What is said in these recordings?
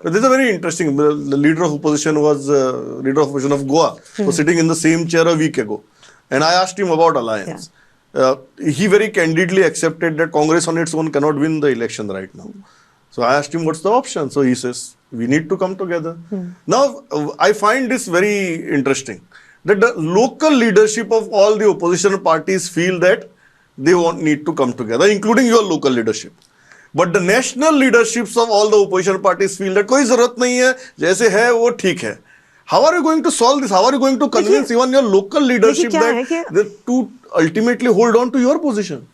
This is a very interesting. The leader of opposition of Goa was sitting in the same chair a week ago, and I asked him about alliance. He very candidly accepted that Congress on its own cannot win the election right now. So I asked him, what's the option? So he says, we need to come together. Now, I find this very interesting, that the local leadership of all the opposition parties feel that they need to come together, including your local leadership. But the national leaderships of all the opposition parties feel that कोई जरूरत नहीं है, जैसे है वो ठीक है. How are you going to solve this? How are you going to convince even your local leadership that to ultimately hold on to your position?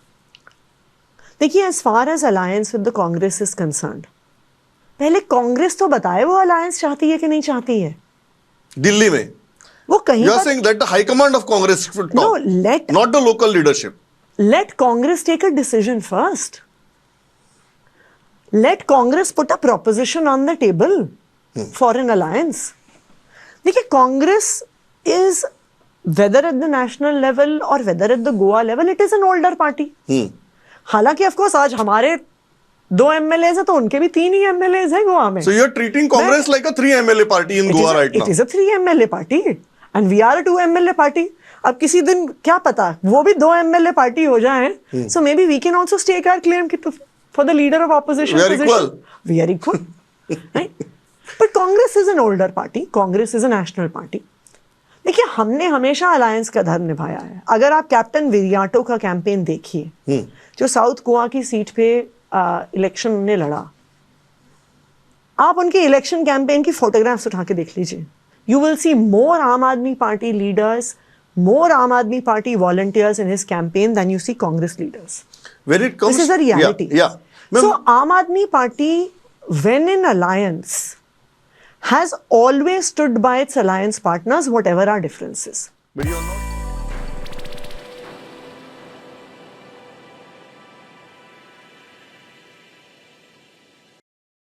देखिए, as far as alliance with the Congress is concerned, पहले कांग्रेस तो बताए वो alliance चाहती है कि नहीं चाहती है. दिल्ली में. वो कहीं. You are saying that the high command of Congress should talk. No, not the local leadership. Let Congress take a decision first. Let Congress put a proposition on the table for an alliance. देखिए, Congress is, whether at the national level or whether at the Goa level, it is an older party. हालांकि of course आज हमारे 2 MLAs हैं तो उनके भी 3 ही MLAs हैं गोवा में. So you are treating Congress like a 3 MLA party in Goa right now. It is a 3 MLA party and we are a 2 MLA party. अब किसी दिन क्या पता वो भी 2 MLA party हो जाए. So maybe we can also stake our claim for the leader of opposition position. We are equal. Right? But Congress is an older party. Congress is a national party. देखिए, हमने हमेशा alliance का धर्म निभाया है. अगर आप कैप्टन विरियाटो का कैंपेन देखिए, जो साउथ गोवा की सीट पे इलेक्शन ने लड़ा, आप उनके इलेक्शन कैंपेन की फोटोग्राफ्स उठा के देख लीजिए. यू विल सी मोर आम आदमी party leaders, more Aam Aadmi Party volunteers in his campaign than you see Congress leaders. When it comes, this is a reality. Yeah. So Aam Aadmi Party, when in alliance, has always stood by its alliance partners, whatever our differences. But you are not.